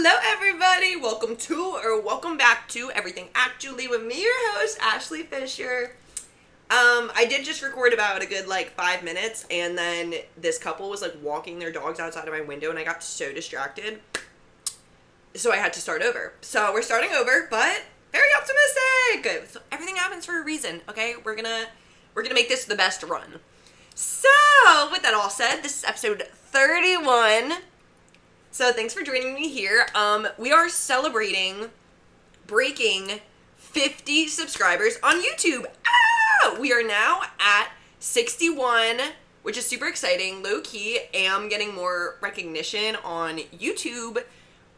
Hello everybody, welcome back to Everything Actually with me, your host, Ashley Fisher. I did just record about a good 5 minutes, and then this couple was walking their dogs outside of my window, and I got so distracted, so I had to start over. So we're starting over, but very optimistic. So everything happens for a reason, okay? We're gonna make this the best run. So with that all said, this is episode 31. So thanks for joining me here. We are celebrating breaking 50 subscribers on YouTube. We are now at 61, which is super exciting. Low key, am getting more recognition on YouTube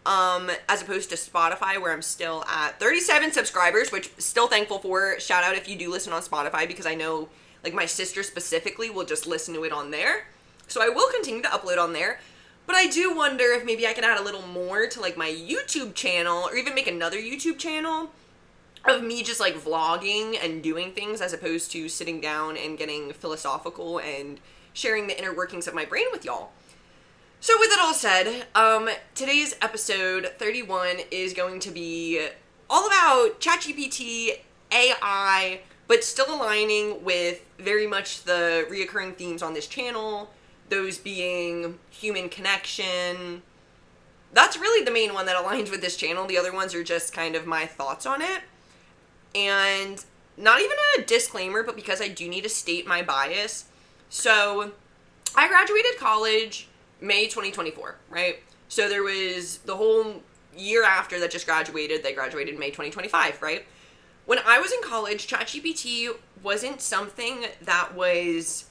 as opposed to Spotify, where I'm still at 37 subscribers, which still thankful for. Shout out if you do listen on Spotify, because I know my sister specifically will just listen to it on there. So I will continue to upload on there. But I do wonder if maybe I can add a little more to my YouTube channel, or even make another YouTube channel of me just vlogging and doing things, as opposed to sitting down and getting philosophical and sharing the inner workings of my brain with y'all. So with it all said, today's episode 31 is going to be all about Chat GPT, AI, but still aligning with very much the reoccurring themes on this channel. Those being human connection. That's really the main one that aligns with this channel. The other ones are just kind of my thoughts on it. And not even a disclaimer, but because I do need to state my bias. So I graduated college May 2024, right? So there was the whole year after that just graduated. They graduated May 2025, right? When I was in college, ChatGPT wasn't something that was...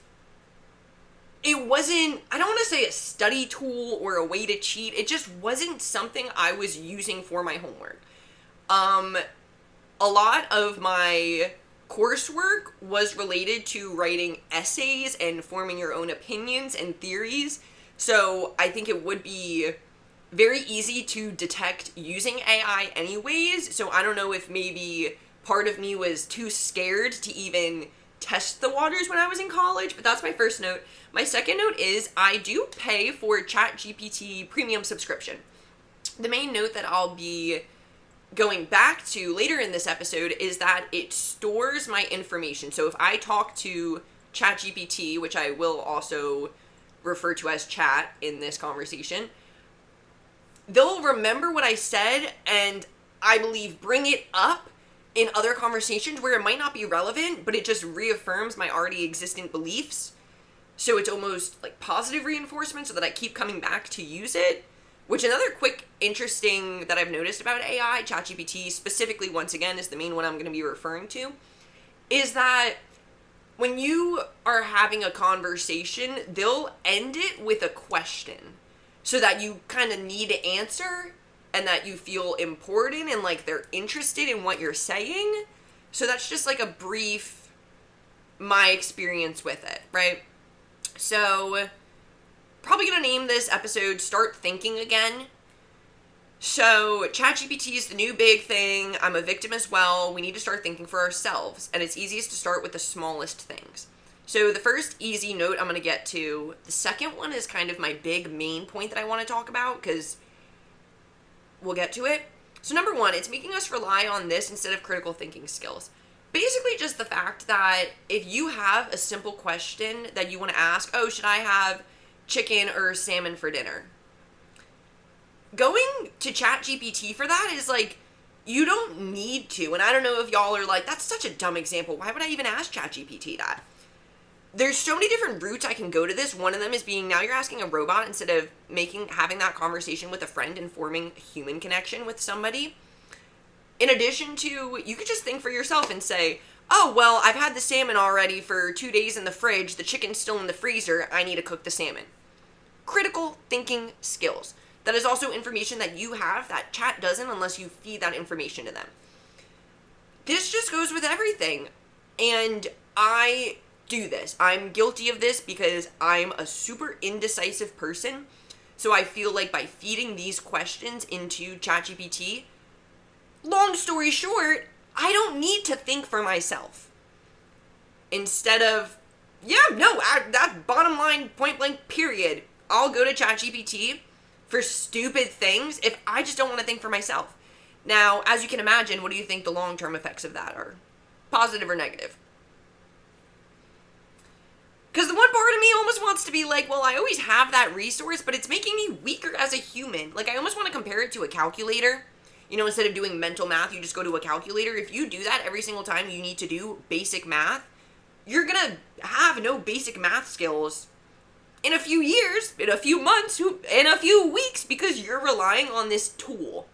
It wasn't, I don't want to say a study tool or a way to cheat. It just wasn't something I was using for my homework. A lot of my coursework was related to writing essays and forming your own opinions and theories. So I think it would be very easy to detect using AI anyways. So I don't know if maybe part of me was too scared to even test the waters when I was in college, but that's my first note. My second note is I do pay for Chat GPT premium subscription. The main note that I'll be going back to later in this episode is that it stores my information. So if I talk to Chat GPT, which I will also refer to as chat in this conversation, they'll remember what I said and I believe bring it up in other conversations where it might not be relevant, but it just reaffirms my already existent beliefs. So it's almost positive reinforcement so that I keep coming back to use it. Which another quick interesting that I've noticed about AI, ChatGPT specifically, once again, is the main one I'm going to be referring to, is that when you are having a conversation, they'll end it with a question so that you kind of need to answer and that you feel important and they're interested in what you're saying. So that's just a brief, my experience with it, right? So, probably gonna name this episode Start Thinking Again. So, ChatGPT is the new big thing. I'm a victim as well. We need to start thinking for ourselves. And it's easiest to start with the smallest things. So, the first easy note I'm gonna get to. The second one is kind of my big main point that I want to talk about, because we'll get to it. So, number one, it's making us rely on this instead of critical thinking skills. Basically just the fact that if you have a simple question that you want to ask, oh, should I have chicken or salmon for dinner? Going to Chat GPT for that is you don't need to. And I don't know if y'all are that's such a dumb example. Why would I even ask Chat GPT that? There's so many different routes I can go to this. One of them is being, now you're asking a robot instead of having that conversation with a friend and forming a human connection with somebody. In addition to, you could just think for yourself and say, oh, well, I've had the salmon already for 2 days in the fridge. The chicken's still in the freezer. I need to cook the salmon. Critical thinking skills. That is also information that you have that chat doesn't unless you feed that information to them. This just goes with everything. And I do this. I'm guilty of this because I'm a super indecisive person. So I feel by feeding these questions into ChatGPT, long story short, I don't need to think for myself. Instead of, that bottom line, point blank, period. I'll go to ChatGPT for stupid things if I just don't want to think for myself. Now, as you can imagine, what do you think the long-term effects of that are? Positive or negative? Because the one part of me almost wants to be like, well, I always have that resource, but it's making me weaker as a human. Like, I almost want to compare it to a calculator. You know, instead of doing mental math, you just go to a calculator. If you do that every single time you need to do basic math, you're going to have no basic math skills in a few years, in a few months, in a few weeks, because you're relying on this tool.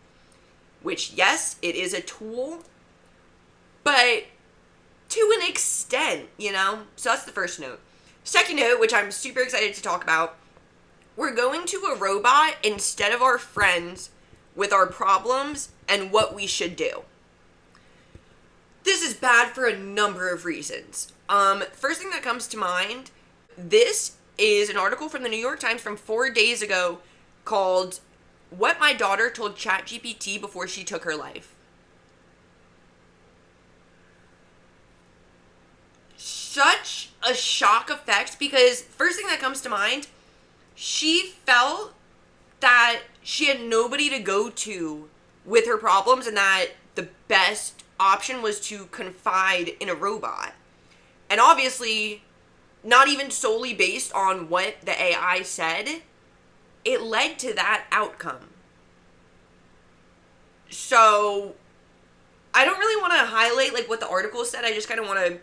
Which, yes, it is a tool, but to an extent, you know? So that's the first note. Second note, which I'm super excited to talk about, we're going to a robot instead of our friends with our problems and what we should do. This is bad for a number of reasons. First thing that comes to mind, this is an article from the New York Times from 4 days ago called "What My Daughter Told Chat GPT Before She Took Her Life." Such a shock effect, because first thing that comes to mind, she felt that she had nobody to go to with her problems and that the best option was to confide in a robot. And obviously, not even solely based on what the AI said, it led to that outcome. So, I don't really want to highlight like what the article said. I just kind of want to,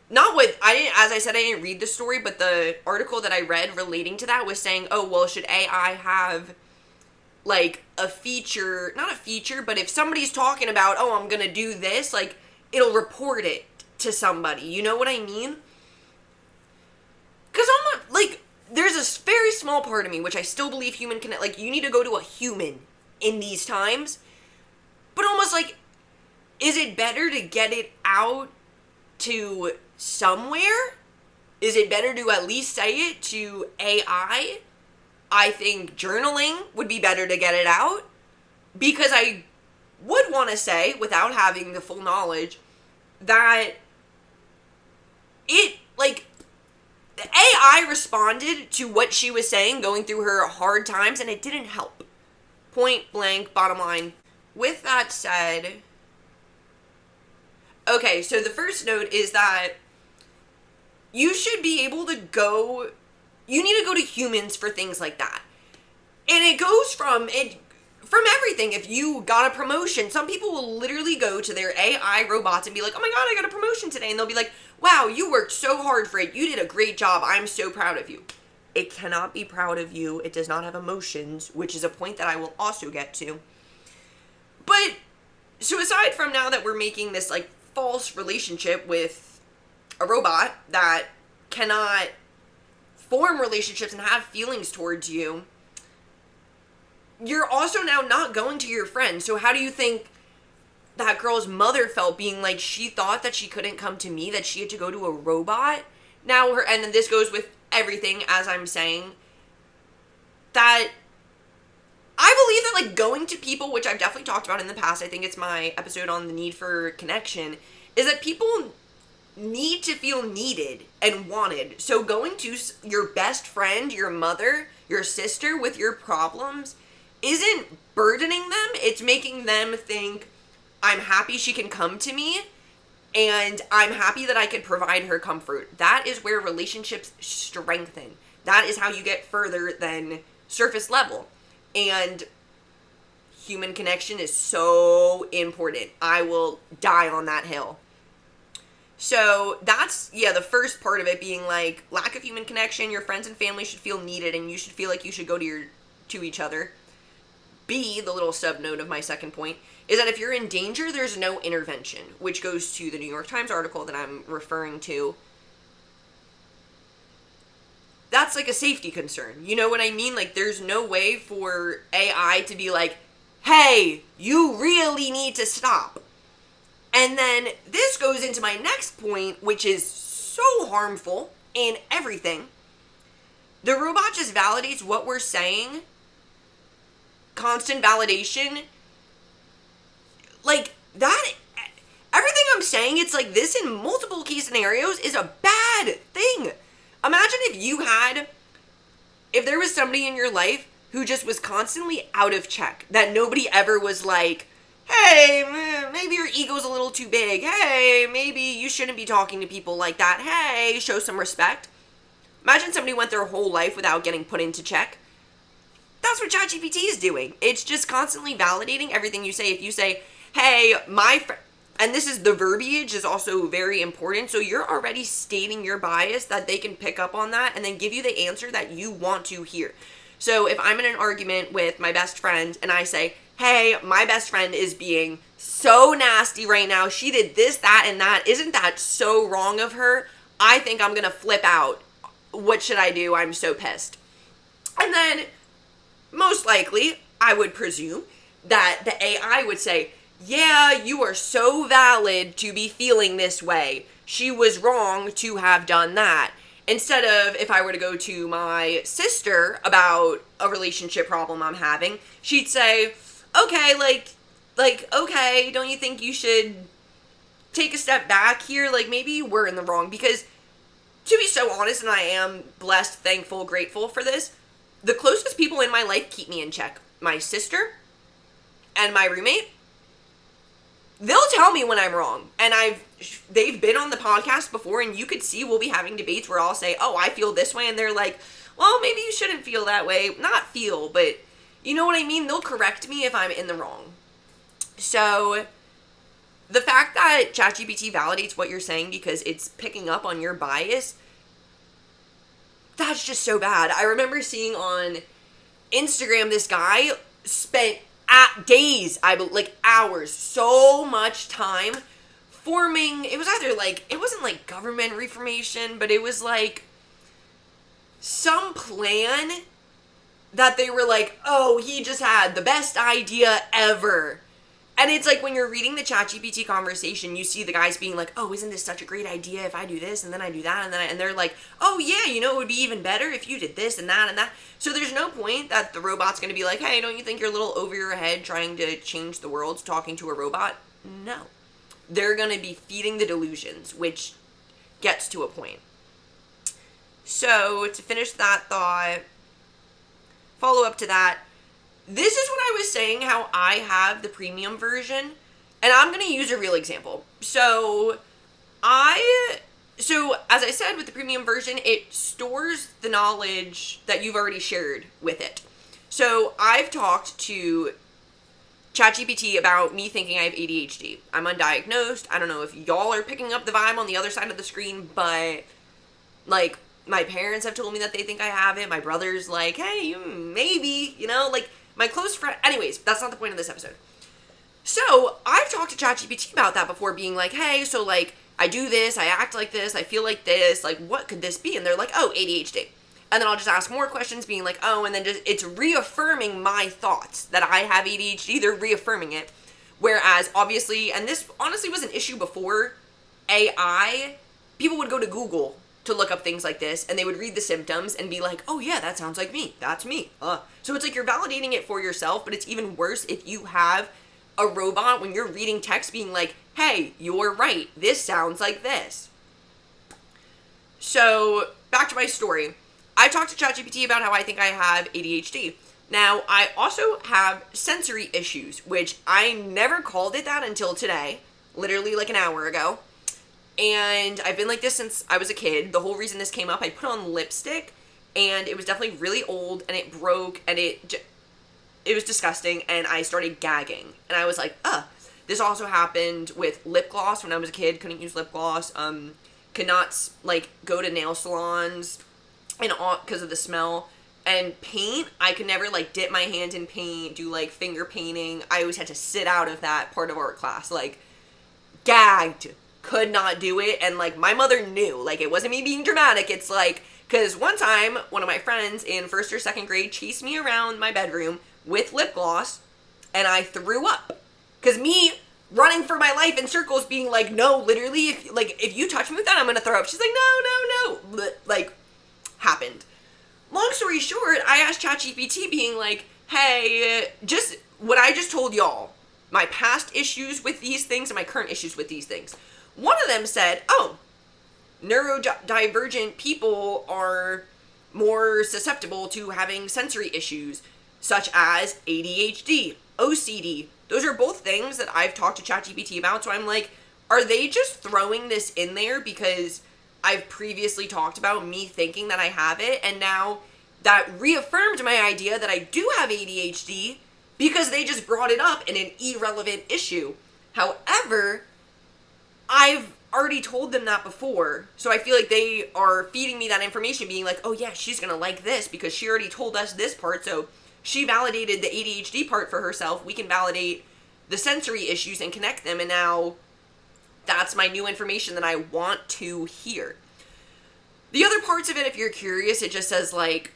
not what, as I said, I didn't read the story, but the article that I read relating to that was saying, oh, well, should AI have like a feature, not a feature, but if somebody's talking about, oh, I'm going to do this, like, it'll report it to somebody. You know what I mean? Because I'm not, like, there's a very small part of me, which I still believe human can, like, you need to go to a human in these times. But almost like, is it better to get it out to somewhere? Is it better to at least say it to AI? I think journaling would be better to get it out. Because I would want to say, without having the full knowledge, that it, like, the AI responded to what she was saying, going through her hard times, and it didn't help. Point blank, bottom line. With that said, okay, so the first note is that you should be able to go, you need to go to humans for things like that. And it goes from everything. If you got a promotion, some people will literally go to their AI robots and be like, oh my god, I got a promotion today. And they'll be like, wow, you worked so hard for it. You did a great job. I'm so proud of you. It cannot be proud of you. It does not have emotions, which is a point that I will also get to. But, so aside from now that we're making this, like, false relationship with a robot that cannot form relationships and have feelings towards you, you're also now not going to your friends. So how do you think that girl's mother felt, being like, she thought that she couldn't come to me, that she had to go to a robot? Now and then this goes with everything, as I'm saying, that I believe that, like, going to people, which I've definitely talked about in the past, I think it's my episode on the need for connection, is that people need to feel needed and wanted. So going to your best friend, your mother, your sister with your problems isn't burdening them. It's making them think, I'm happy she can come to me, and I'm happy that I could provide her comfort. That is where relationships strengthen. That is how you get further than surface level. And human connection is so important. I will die on that hill. So that's, the first part of it being like, lack of human connection, your friends and family should feel needed, and you should feel like you should go to each other. B, the little sub-note of my second point, is that if you're in danger, there's no intervention, which goes to the New York Times article that I'm referring to. That's like a safety concern. You know what I mean? Like, there's no way for AI to be like, hey, you really need to stop. And then this goes into my next point, which is so harmful in everything. The robot just validates what we're saying. Constant validation. Like, that, everything I'm saying, it's like this in multiple key scenarios is a bad thing. Imagine if there was somebody in your life who just was constantly out of check, that nobody ever was like, hey, maybe your ego's a little too big. Hey, maybe you shouldn't be talking to people like that. Hey, show some respect. Imagine somebody went their whole life without getting put into check. That's what Chat GPT is doing. It's just constantly validating everything you say. If you say, hey, my friend, and this is the verbiage is also very important. So you're already stating your bias that they can pick up on that and then give you the answer that you want to hear. So if I'm in an argument with my best friend and I say, hey, my best friend is being so nasty right now. She did this, that, and that. Isn't that so wrong of her? I think I'm going to flip out. What should I do? I'm so pissed. And then, most likely, I would presume that the AI would say, yeah, you are so valid to be feeling this way. She was wrong to have done that. Instead of, if I were to go to my sister about a relationship problem I'm having, she'd say, okay, okay, don't you think you should take a step back here? Like, maybe you were in the wrong. Because, to be so honest, and I am blessed, thankful, grateful for this, the closest people in my life keep me in check. My sister and my roommate. They'll tell me when I'm wrong. And they've been on the podcast before, and you could see we'll be having debates where I'll say, oh, I feel this way, and they're like, well, maybe you shouldn't feel that way. Not feel, but you know what I mean? They'll correct me if I'm in the wrong. So the fact that ChatGPT validates what you're saying because it's picking up on your bias, that's just so bad. I remember seeing on Instagram this guy spent days, hours, so much time forming, it was either it wasn't like government reformation, but it was like some plan that they were like, oh, he just had the best idea ever. And it's like when you're reading the ChatGPT conversation, you see the guys being like, oh, isn't this such a great idea if I do this and then I do that and they're like, oh yeah, it would be even better if you did this and that and that. So there's no point that the robot's going to be like, hey, don't you think you're a little over your head trying to change the world talking to a robot? No. They're going to be feeding the delusions, which gets to a point. So to finish that thought, follow up to that, this is what I was saying, how I have the premium version, and I'm going to use a real example. So as I said, with the premium version, it stores the knowledge that you've already shared with it. So I've talked to ChatGPT about me thinking I have ADHD. I'm undiagnosed. I don't know if y'all are picking up the vibe on the other side of the screen, but my parents have told me that they think I have it. My brother's like, hey, maybe, my close friend. Anyways, that's not the point of this episode. So I've talked to ChatGPT about that before, being like, hey, so I do this, I act like this, I feel like this, what could this be? And they're like, oh, ADHD. And then I'll just ask more questions, being like, oh, and then it's reaffirming my thoughts that I have ADHD. They're reaffirming it. Whereas, obviously, and this honestly was an issue before AI, people would go to Google to look up things like this, and they would read the symptoms and be like, oh yeah, that sounds like me. That's me. So it's like you're validating it for yourself, but it's even worse if you have a robot when you're reading text being like, hey, you're right. This sounds like this. So, back to my story. I talked to ChatGPT about how I think I have ADHD. Now, I also have sensory issues, which I never called it that until today, literally an hour ago. And I've been like this since I was a kid. The whole reason this came up, I put on lipstick, and it was definitely really old, and it broke, and it was disgusting, and I started gagging. And I was like, This also happened with lip gloss when I was a kid. Couldn't use lip gloss. Could not, go to nail salons and all because of the smell. And paint, I could never, dip my hand in paint, do, finger painting. I always had to sit out of that part of art class. Gagged. Could not do it. And, my mother knew. It wasn't me being dramatic. It's, because one time, one of my friends in 1st or 2nd grade chased me around my bedroom with lip gloss, and I threw up. Because me running for my life in circles being like, no, literally, if you touch me with that, I'm going to throw up. She's like, no. Happened. Long story short, I asked ChatGPT being like, hey, just what I just told y'all, my past issues with these things and my current issues with these things. One of them said, oh, neurodivergent people are more susceptible to having sensory issues. such as ADHD, OCD. Those are both things that I've talked to Chat GPT about, so I'm like, are they just throwing this in there because I've previously talked about me thinking that I have it, and now that reaffirmed my idea that I do have ADHD because they just brought it up in an irrelevant issue. However, I've already told them that before, so I feel like they are feeding me that information, being like, oh yeah, she's gonna like this because she already told us this part, so she validated the ADHD part for herself. We can validate the sensory issues and connect them, and now that's my new information that I want to hear. The other parts of it, if you're curious, it just says like,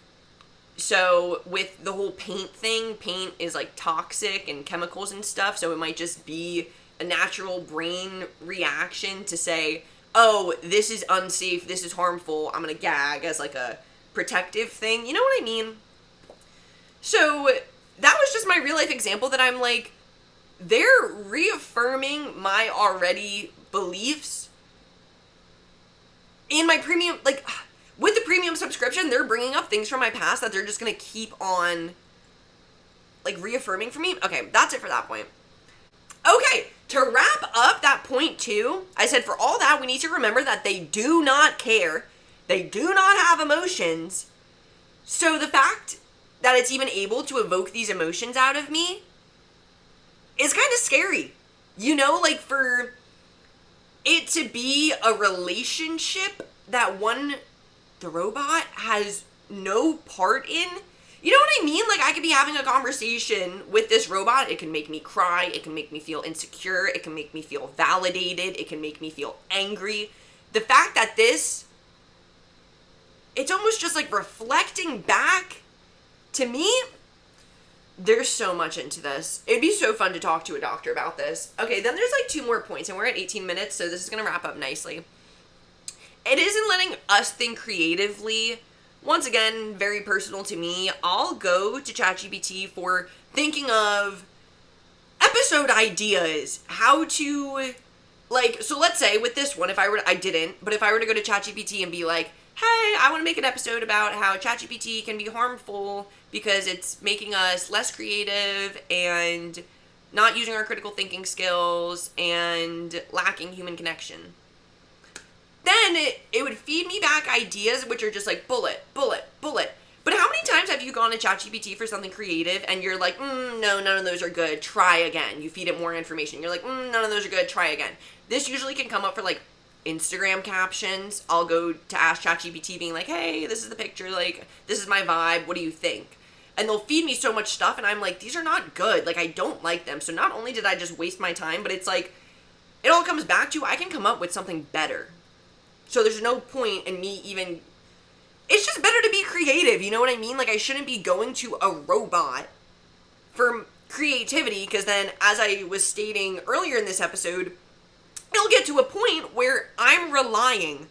so with the whole paint thing, paint is like toxic and chemicals and stuff, so it might just be a natural brain reaction to say, oh, this is unsafe, this is harmful, I'm gonna gag, as like a protective thing. You know what I mean? So that was just my real life example that I'm like, they're reaffirming my already beliefs in my premium, like, with the premium subscription, they're bringing up things from my past that they're just gonna keep on, like, reaffirming for me. Okay, that's it for that point. Okay, to wrap up that point too, I said for all that, we need to remember that they do not care. They do not have emotions. So the fact that it's even able to evoke these emotions out of me is kind of scary. You know, like, for it to be a relationship that the robot has no part in. You know what I mean? Like, I could be having a conversation with this robot. It can make me cry. It can make me feel insecure. It can make me feel validated. It can make me feel angry. The fact that it's almost just like reflecting back to me. There's so much into this. It'd be so fun to talk to a doctor about this. Okay, then there's like 2 more points, and we're at 18 minutes, so this is going to wrap up nicely. It isn't letting us think creatively. Once again, very personal to me. I'll go to ChatGPT for thinking of episode ideas, how to, like, so let's say with this one, if I were to go to ChatGPT and be like, hey, I want to make an episode about how ChatGPT can be harmful because it's making us less creative and not using our critical thinking skills and lacking human connection. Then it would feed me back ideas which are just like bullet, bullet, bullet. But how many times have you gone to ChatGPT for something creative and you're like, no, none of those are good, try again. You feed it more information. You're like, none of those are good, try again. This usually can come up for like Instagram captions. I'll go to ask ChatGPT being like, hey, this is the picture, like, this is my vibe, what do you think? And they'll feed me so much stuff and I'm like, these are not good, like, I don't like them. So not only did I just waste my time, but it's like, it all comes back to, I can come up with something better. So there's no point in me even, it's just better to be creative, you know what I mean? Like, I shouldn't be going to a robot for creativity, because then, as I was stating earlier in this episode, it'll get to a point where I'm relying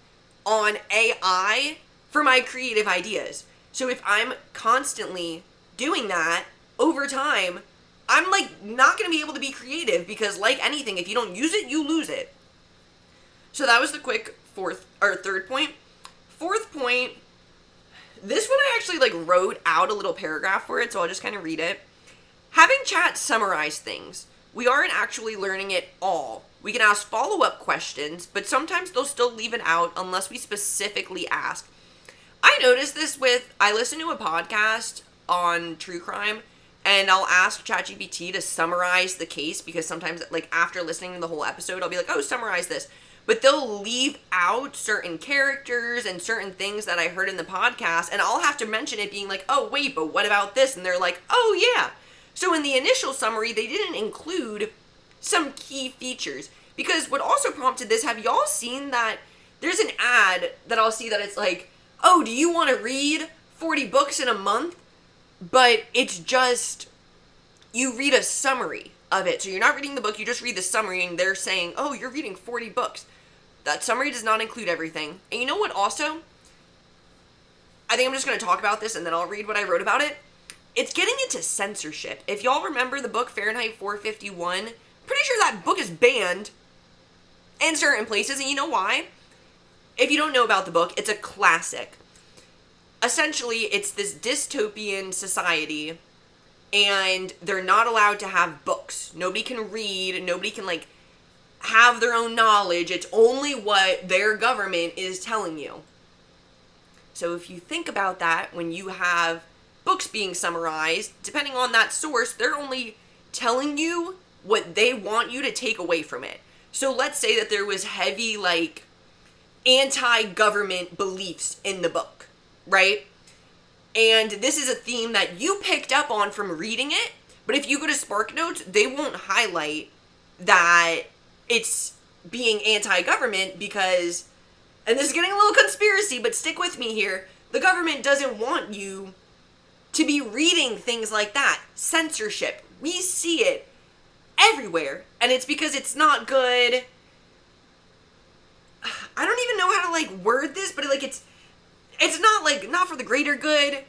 on AI for my creative ideas. So if I'm constantly doing that over time, I'm like not going to be able to be creative, because like anything, if you don't use it, you lose it. So that was the quick third point. Fourth point, this one I actually like wrote out a little paragraph for it, so I'll just kind of read it. Having chat summarize things. We aren't actually learning it all. We can ask follow-up questions, but sometimes they'll still leave it out unless we specifically ask. I noticed this I listen to a podcast on true crime, and I'll ask ChatGPT to summarize the case, because sometimes, like, after listening to the whole episode, I'll be like, oh, summarize this. But they'll leave out certain characters and certain things that I heard in the podcast, and I'll have to mention it being like, oh, wait, but what about this? And they're like, oh, yeah. So in the initial summary, they didn't include some key features. Because what also prompted this, have y'all seen that there's an ad that I'll see that it's like, oh, do you want to read 40 books in a month? But it's just, you read a summary of it. So you're not reading the book, you just read the summary, and they're saying, oh, you're reading 40 books. That summary does not include everything. And you know what also? I think I'm just going to talk about this and then I'll read what I wrote about it. It's getting into censorship. If y'all remember the book Fahrenheit 451, pretty sure that book is banned in certain places, and you know why? If you don't know about the book, it's a classic. Essentially, it's this dystopian society and they're not allowed to have books. Nobody can read, nobody can, like, have their own knowledge. It's only what their government is telling you. So if you think about that, when you have books being summarized, depending on that source, they're only telling you what they want you to take away from it. So let's say that there was heavy, like, anti-government beliefs in the book, right? And this is a theme that you picked up on from reading it, but if you go to SparkNotes, they won't highlight that it's being anti-government because, and this is getting a little conspiracy, but stick with me here, the government doesn't want you to be reading things like that. Censorship. We see it everywhere, and it's because it's not good. I don't even know how to, like, word this, but, like, it's not, like, not for the greater good.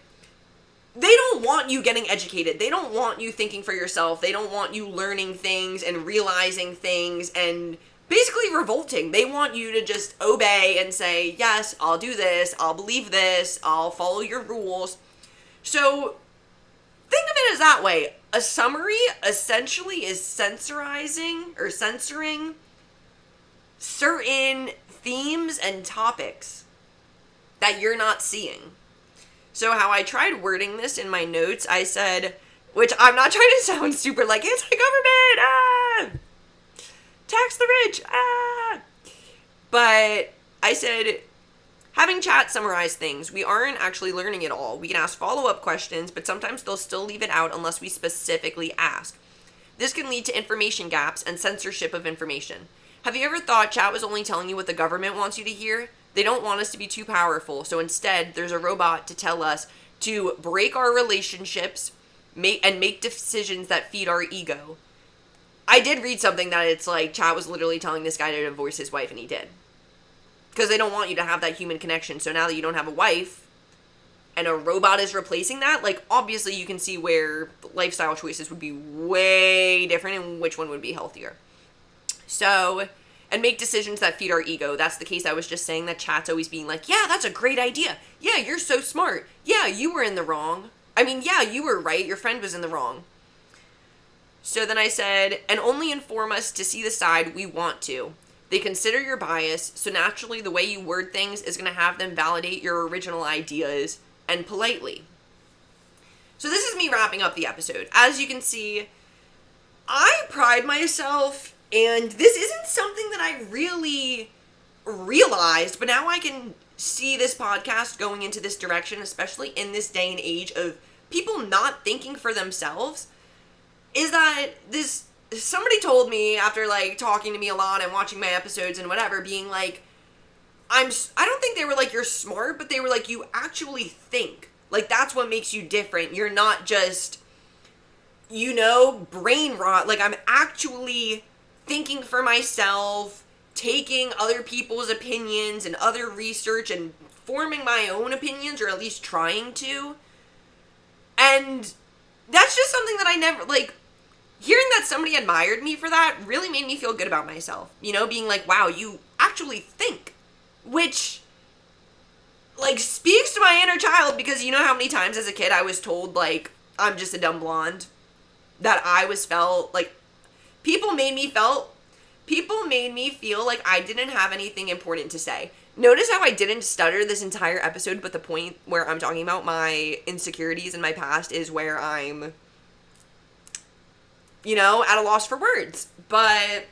They don't want you getting educated. They don't want you thinking for yourself. They don't want you learning things and realizing things and basically revolting. They want you to just obey and say, yes, I'll do this, I'll believe this, I'll follow your rules. So think of it as that way. A summary essentially is censoring certain themes and topics that you're not seeing. So how I tried wording this in my notes, I said, which I'm not trying to sound super like anti-government, tax the rich, but I said, having chat summarize things, we aren't actually learning it all. We can ask follow-up questions, but sometimes they'll still leave it out unless we specifically ask. This can lead to information gaps and censorship of information. Have you ever thought chat was only telling you what the government wants you to hear? They don't want us to be too powerful, so instead, there's a robot to tell us to break our relationships and make decisions that feed our ego. I did read something that it's like chat was literally telling this guy to divorce his wife, and he did. Because they don't want you to have that human connection, so now that you don't have a wife, and a robot is replacing that, like, obviously you can see where lifestyle choices would be way different and which one would be healthier. So, and make decisions that feed our ego. That's the case I was just saying, that chat's always being like, yeah, that's a great idea. Yeah, you're so smart. Yeah, you were in the wrong. I mean, yeah, you were right. Your friend was in the wrong. So then I said, and only inform us to see the side we want to. They consider your bias, so naturally the way you word things is going to have them validate your original ideas, and politely. So this is me wrapping up the episode. As you can see, I pride myself, and this isn't something that I really realized, but now I can see this podcast going into this direction, especially in this day and age of people not thinking for themselves, is that somebody told me after, like, talking to me a lot and watching my episodes and whatever, being like, I don't think they were like, you're smart, but they were like, you actually think. Like, that's what makes you different. You're not just, brain rot. Like, I'm actually thinking for myself, taking other people's opinions and other research and forming my own opinions, or at least trying to. And that's just something that I never, like, hearing that somebody admired me for that really made me feel good about myself. Being like, wow, you actually think. Which, like, speaks to my inner child, because you know how many times as a kid I was told, like, I'm just a dumb blonde? That I was felt, like, people made me feel like I didn't have anything important to say. Notice how I didn't stutter this entire episode, but the point where I'm talking about my insecurities in my past is where I'm, at a loss for words. But,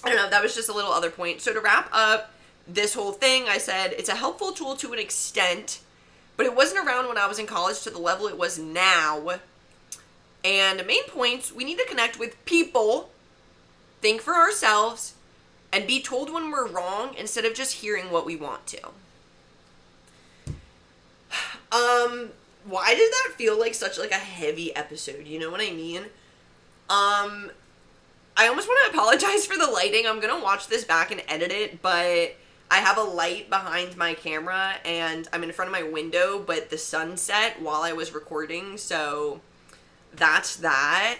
I don't know, that was just a little other point. So to wrap up this whole thing, I said it's a helpful tool to an extent, but it wasn't around when I was in college to the level it was now. And main points, we need to connect with people, think for ourselves, and be told when we're wrong instead of just hearing what we want to. Why did that feel like such, like, a heavy episode? You know what I mean? I almost want to apologize for the lighting. I'm gonna watch this back and edit it, but I have a light behind my camera, and I'm in front of my window, but the sun set while I was recording, so that's that.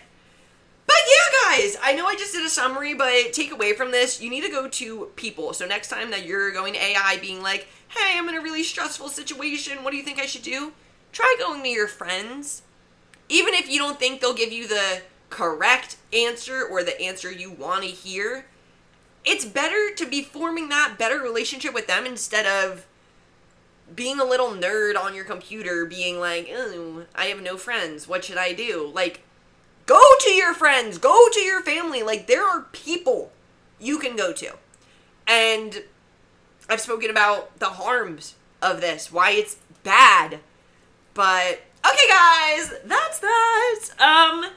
But yeah, guys, I know I just did a summary, but take away from this, you need to go to people. So next time that you're going to AI being like, hey, I'm in a really stressful situation, what do you think I should do? Try going to your friends. even if you don't think they'll give you the correct answer or the answer you want to hear, it's better to be forming that better relationship with them instead of being a little nerd on your computer being like, oh, I have no friends, what should I do? Like, go to your friends, go to your family. Like, there are people you can go to. And I've spoken about the harms of this, why it's bad. But, okay guys, that's that.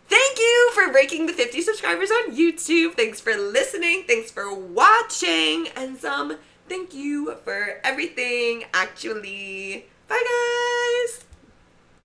Thank you for breaking the 50 subscribers on YouTube. Thanks for listening. Thanks for watching. And thank you for everything, actually. Bye, guys.